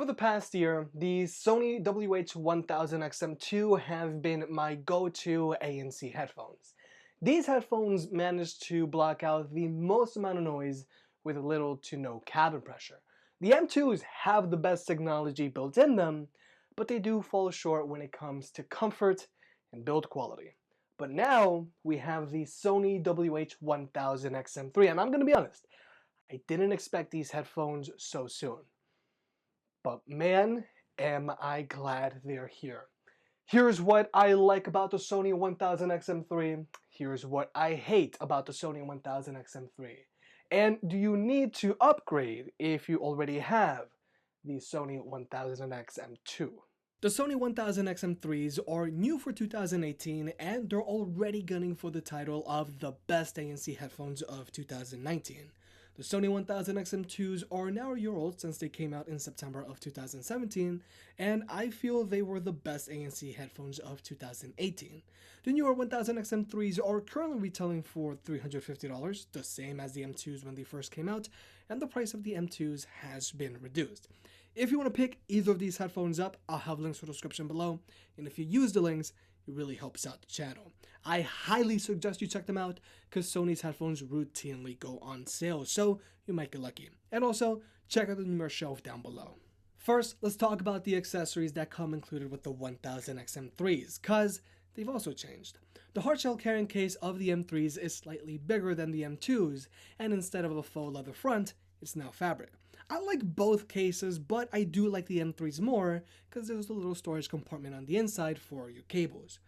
Over the past year, the Sony WH-1000XM2 have been my go-to ANC headphones. These headphones manage to block out the most amount of noise with little to no cabin pressure. The M2s have the best technology built in them, but they do fall short when it comes to comfort and build quality. But now we have the Sony WH-1000XM3, and I'm going to be honest, I didn't expect these headphones so soon. But man, am I glad they're here. Here's what I like about the Sony 1000XM3. Here's what I hate about the Sony 1000XM3. And do you need to upgrade if you already have the Sony 1000XM2? The Sony 1000XM3s are new for 2018 and they're already gunning for the title of the best ANC headphones of 2019. The Sony 1000XM2s are now a year old since they came out in September of 2017, and I feel they were the best ANC headphones of 2018. The newer 1000XM3s are currently retailing for $350, the same as the M2s when they first came out, and the price of the M2s has been reduced. If you want to pick either of these headphones up, I'll have links in the description below, and if you use the links, it really helps out the channel. I highly suggest you check them out because Sony's headphones routinely go on sale, so you might get lucky. And also, check out the numeric shelf down below. First, let's talk about the accessories that come included with the 1000XM3s, because they've also changed. The hardshell carrying case of the M3s is slightly bigger than the M2s, and instead of a faux leather front, it's now fabric. I like both cases, but I do like the M3s more because there's a little storage compartment on the inside for your cables.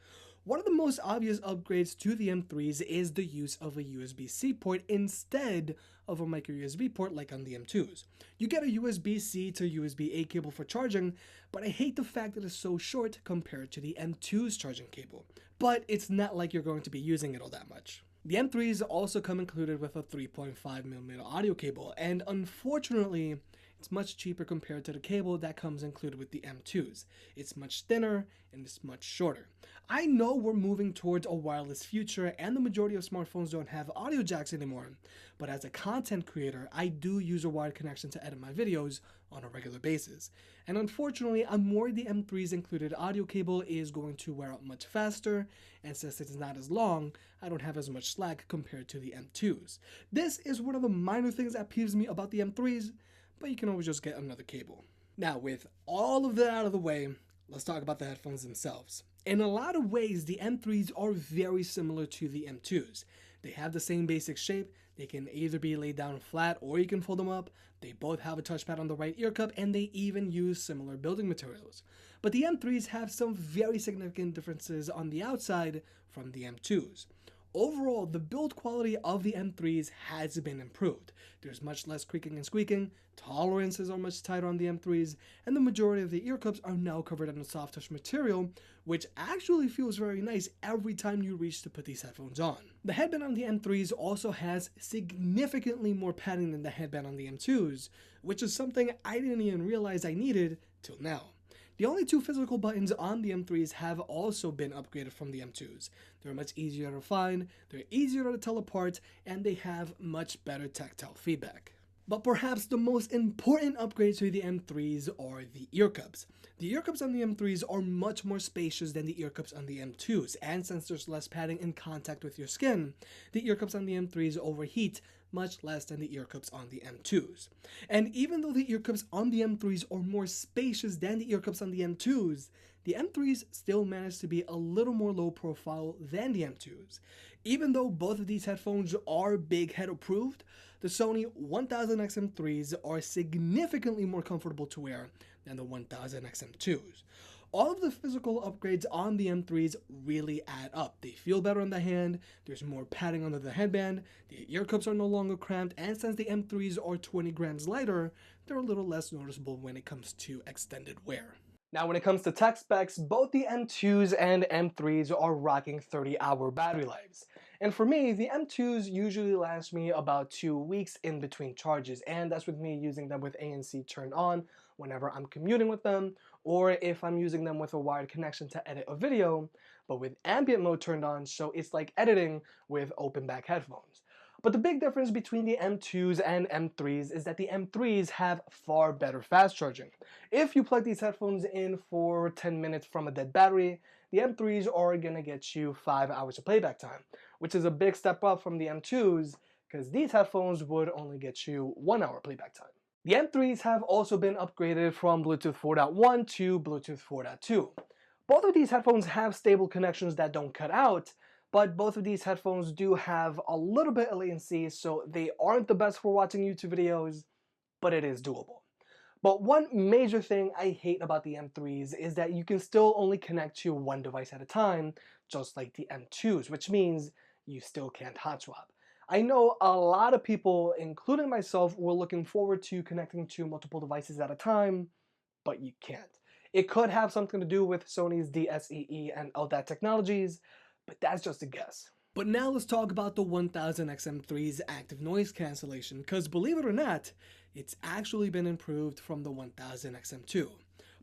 One of the most obvious upgrades to the M3s is the use of a USB-C port instead of a micro USB port like on the M2s. You get a USB-C to USB-A cable for charging, but I hate the fact that it's so short compared to the M2's charging cable. But it's not like you're going to be using it all that much. The M3s also come included with a 3.5mm audio cable, and unfortunately, it's much cheaper compared to the cable that comes included with the M2s. It's much thinner and it's much shorter. I know we're moving towards a wireless future and the majority of smartphones don't have audio jacks anymore, but as a content creator, I do use a wired connection to edit my videos on a regular basis. And unfortunately, I'm worried the M3's included audio cable is going to wear out much faster, and since it's not as long, I don't have as much slack compared to the M2s. This is one of the minor things that peeves me about the M3s, but you can always just get another cable. Now, with all of that out of the way, let's talk about the headphones themselves. In a lot of ways, the M3s are very similar to the M2s. They have the same basic shape, they can either be laid down flat or you can fold them up, they both have a touchpad on the right ear cup, and they even use similar building materials. But the M3s have some very significant differences on the outside from the M2s. Overall, the build quality of the M3s has been improved. There's much less creaking and squeaking, tolerances are much tighter on the M3s, and the majority of the ear cups are now covered in a soft touch material, which actually feels very nice every time you reach to put these headphones on. The headband on the M3s also has significantly more padding than the headband on the M2s, which is something I didn't even realize I needed till now. The only two physical buttons on the M3s have also been upgraded from the M2s. They're much easier to find, they're easier to tell apart, and they have much better tactile feedback. But perhaps the most important upgrade to the M3s are the ear cups. The ear cups on the M3s are much more spacious than the ear cups on the M2s, and since there's less padding in contact with your skin, the ear cups on the M3s overheat much less than the ear cups on the M2s. And even though the ear cups on the M3s are more spacious than the ear cups on the M2s, the M3s still manage to be a little more low profile than the M2s. Even though both of these headphones are big head approved, the Sony 1000XM3s are significantly more comfortable to wear than the 1000XM2s. All of the physical upgrades on the M3s really add up. They feel better on the hand, there's more padding under the headband, the ear cups are no longer cramped, and since the M3s are 20 grams lighter, they're a little less noticeable when it comes to extended wear. Now when it comes to tech specs, both the M2s and M3s are rocking 30-hour battery lives. And for me, the M2s usually last me about 2 weeks in between charges, and that's with me using them with ANC turned on whenever I'm commuting with them, or if I'm using them with a wired connection to edit a video, but with ambient mode turned on, so it's like editing with open back headphones. But the big difference between the M2s and M3s is that the M3s have far better fast charging. If you plug these headphones in for 10 minutes from a dead battery, the M3s are gonna get you 5 hours of playback time, which is a big step up from the M2s because these headphones would only get you 1 hour playback time. The M3s have also been upgraded from Bluetooth 4.1 to Bluetooth 4.2. Both of these headphones have stable connections that don't cut out, but both of these headphones do have a little bit of latency, so they aren't the best for watching YouTube videos, but it is doable. But one major thing I hate about the M3s is that you can still only connect to one device at a time, just like the M2s, which means you still can't hot swap. I know a lot of people, including myself, were looking forward to connecting to multiple devices at a time, but you can't. It could have something to do with Sony's DSEE and LDAT technologies, but that's just a guess. But now let's talk about the 1000XM3's active noise cancellation, because believe it or not, it's actually been improved from the 1000XM2.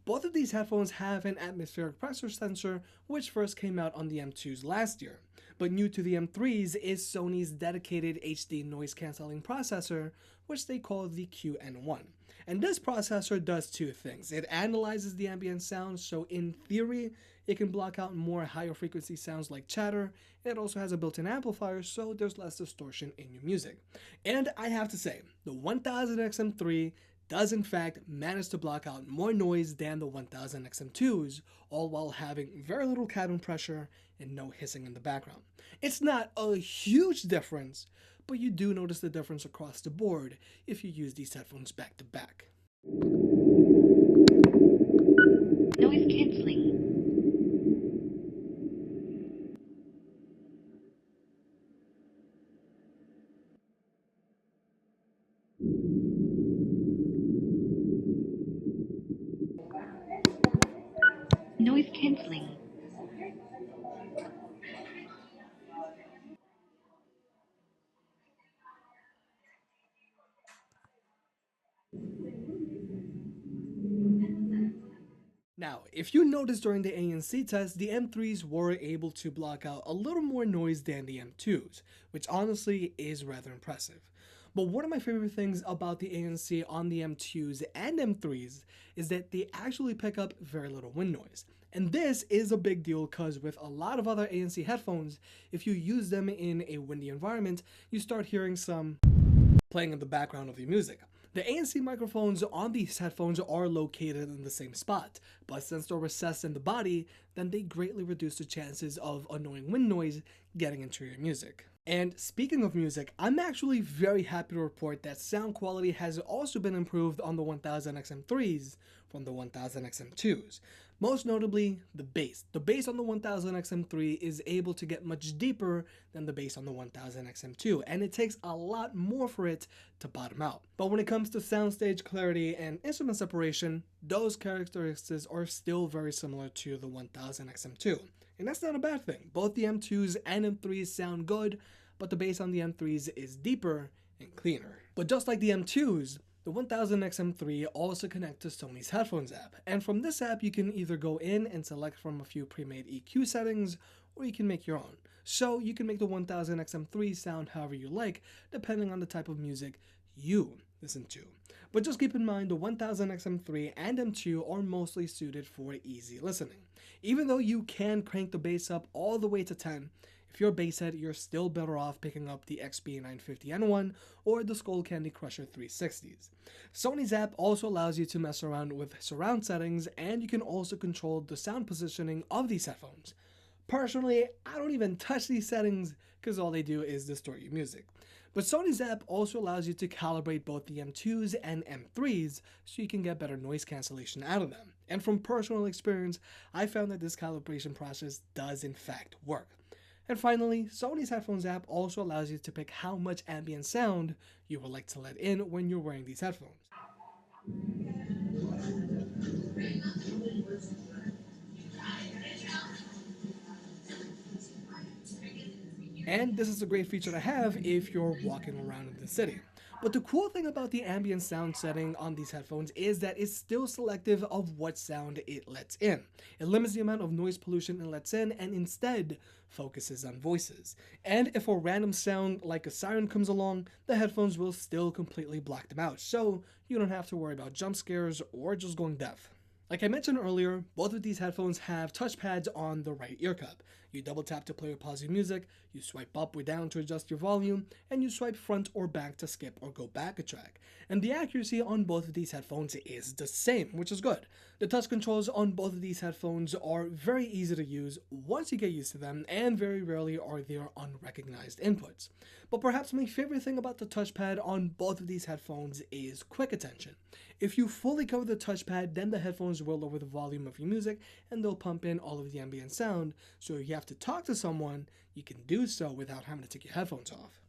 Both of these headphones have an atmospheric pressure sensor, which first came out on the M2s last year. But new to the M3s is Sony's dedicated HD noise cancelling processor, which they call the QN1. And this processor does two things. It analyzes the ambient sound, so in theory, it can block out more higher frequency sounds like chatter. It also has a built-in amplifier, so there's less distortion in your music. And I have to say, the 1000XM3 does in fact manage to block out more noise than the 1000XM2s, all while having very little cabin pressure and no hissing in the background. It's not a huge difference, but you do notice the difference across the board if you use these headphones back to back. Noise cancelling. Noise cancelling. Now, if you noticed during the ANC test, the M3s were able to block out a little more noise than the M2s, which honestly is rather impressive. But one of my favorite things about the ANC on the M2s and M3s is that they actually pick up very little wind noise. And this is a big deal because with a lot of other ANC headphones, if you use them in a windy environment, you start hearing some playing in the background of your music. The ANC microphones on these headphones are located in the same spot, but since they're recessed in the body, then they greatly reduce the chances of annoying wind noise getting into your music. And speaking of music, I'm actually very happy to report that sound quality has also been improved on the 1000XM3s from the 1000XM2s. Most notably, the bass. The bass on the 1000XM3 is able to get much deeper than the bass on the 1000XM2, and it takes a lot more for it to bottom out. But when it comes to soundstage clarity and instrument separation, those characteristics are still very similar to the 1000XM2. And that's not a bad thing. Both the M2s and M3s sound good, but the bass on the M3s is deeper and cleaner. But just like the M2s, the 1000XM3 also connects to Sony's Headphones app, and from this app you can either go in and select from a few pre-made EQ settings, or you can make your own. So you can make the 1000XM3 sound however you like, depending on the type of music you listen to. But just keep in mind the 1000XM3 and M2 are mostly suited for easy listening. Even though you can crank the bass up all the way to 10, if you're a basshead, you're still better off picking up the XB950N1 or the Skullcandy Crusher 360s. Sony's app also allows you to mess around with surround settings, and you can also control the sound positioning of these headphones. Personally, I don't even touch these settings because all they do is distort your music. But Sony's app also allows you to calibrate both the M2s and M3s so you can get better noise cancellation out of them. And from personal experience, I found that this calibration process does in fact work. And finally, Sony's Headphones app also allows you to pick how much ambient sound you would like to let in when you're wearing these headphones. And this is a great feature to have if you're walking around in the city. But the cool thing about the ambient sound setting on these headphones is that it's still selective of what sound it lets in. It limits the amount of noise pollution it lets in and instead focuses on voices. And if a random sound like a siren comes along, the headphones will still completely block them out, so you don't have to worry about jump scares or just going deaf. Like I mentioned earlier, both of these headphones have touchpads on the right ear cup. You double tap to play or pause your music, you swipe up or down to adjust your volume, and you swipe front or back to skip or go back a track. And the accuracy on both of these headphones is the same, which is good. The touch controls on both of these headphones are very easy to use once you get used to them, and very rarely are there unrecognized inputs. But perhaps my favorite thing about the touchpad on both of these headphones is quick attention. If you fully cover the touchpad, then the headphones will lower the volume of your music and they'll pump in all of the ambient sound, so if you have to talk to someone, you can do so without having to take your headphones off.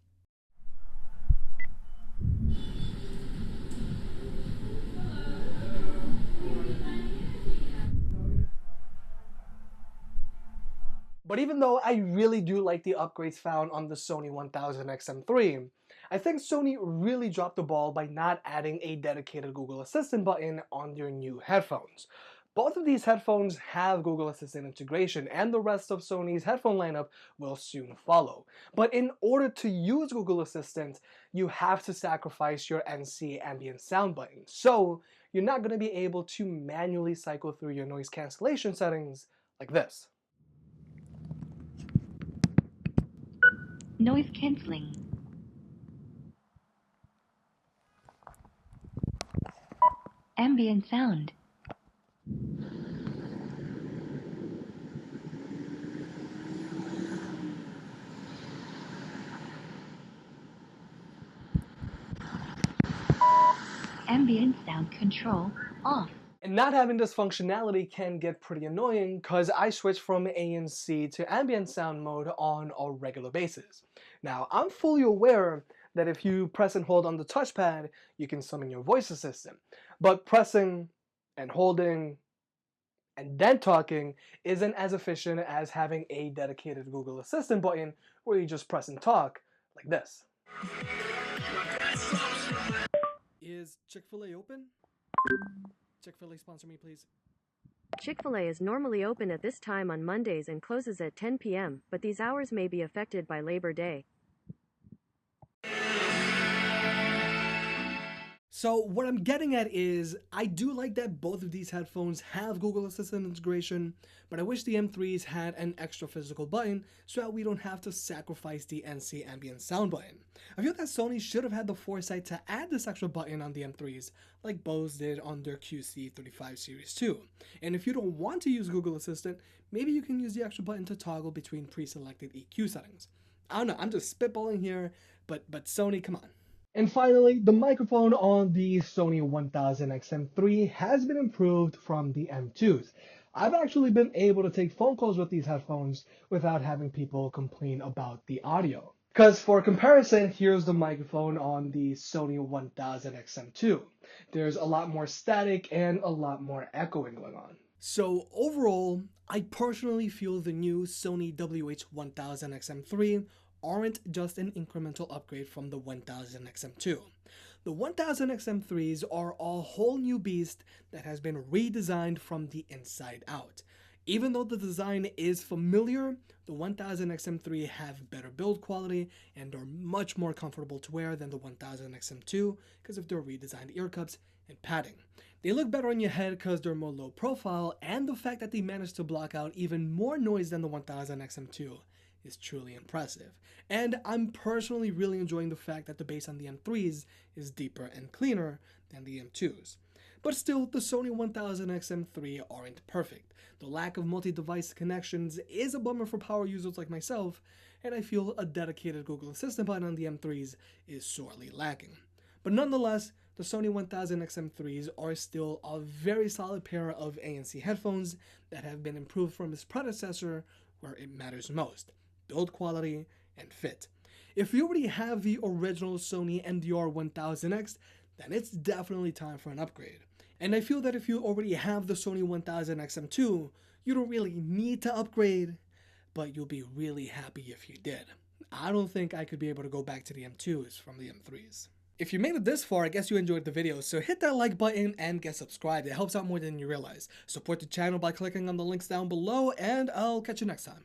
But even though I really do like the upgrades found on the Sony WH-1000XM3, I think Sony really dropped the ball by not adding a dedicated Google Assistant button on their new headphones. Both of these headphones have Google Assistant integration, and the rest of Sony's headphone lineup will soon follow. But in order to use Google Assistant, you have to sacrifice your NC ambient sound button. So you're not going to be able to manually cycle through your noise cancellation settings like this. Noise cancelling. Ambient sound. Ambient sound control off. And not having this functionality can get pretty annoying because I switch from ANC to ambient sound mode on a regular basis. Now, I'm fully aware that if you press and hold on the touchpad, you can summon your voice assistant. But pressing and holding and then talking isn't as efficient as having a dedicated Google Assistant button where you just press and talk like this. Is Chick-fil-A open? Chick-fil-A sponsor me, please. Chick-fil-A is normally open at this time on Mondays and closes at 10 p.m., but these hours may be affected by Labor Day. So what I'm getting at is, I do like that both of these headphones have Google Assistant integration, but I wish the M3s had an extra physical button so that we don't have to sacrifice the NC ambient sound button. I feel that Sony should have had the foresight to add this extra button on the M3s, like Bose did on their QC35 Series 2. And if you don't want to use Google Assistant, maybe you can use the extra button to toggle between pre-selected EQ settings. I don't know, I'm just spitballing here, but Sony, come on. And finally, the microphone on the Sony WH-1000XM3 has been improved from the M2s. I've actually been able to take phone calls with these headphones without having people complain about the audio. Because for comparison, here's the microphone on the Sony WH-1000XM2. There's a lot more static and a lot more echoing going on. So overall, I personally feel the new Sony WH-1000XM3 aren't just an incremental upgrade from the 1000XM2. The 1000XM3s are a whole new beast that has been redesigned from the inside out. Even though the design is familiar, the 1000XM3 have better build quality and are much more comfortable to wear than the 1000XM2 because of their redesigned ear cups and padding. They look better on your head because they're more low profile, and the fact that they managed to block out even more noise than the 1000XM2 is truly impressive. And I'm personally really enjoying the fact that the bass on the M3s is deeper and cleaner than the M2s. But still, the Sony 1000XM3 aren't perfect. The lack of multi-device connections is a bummer for power users like myself, and I feel a dedicated Google Assistant button on the M3s is sorely lacking. But nonetheless, the Sony 1000XM3s are still a very solid pair of ANC headphones that have been improved from its predecessor where it matters most: build quality and fit. If you already have the original Sony MDR1000X, then it's definitely time for an upgrade. And I feel that if you already have the Sony 1000XM2, you don't really need to upgrade, but you'll be really happy if you did. I don't think I could be able to go back to the M2s from the M3s. If you made it this far, I guess you enjoyed the video, so hit that like button and get subscribed. It helps out more than you realize. Support the channel by clicking on the links down below, and I'll catch you next time.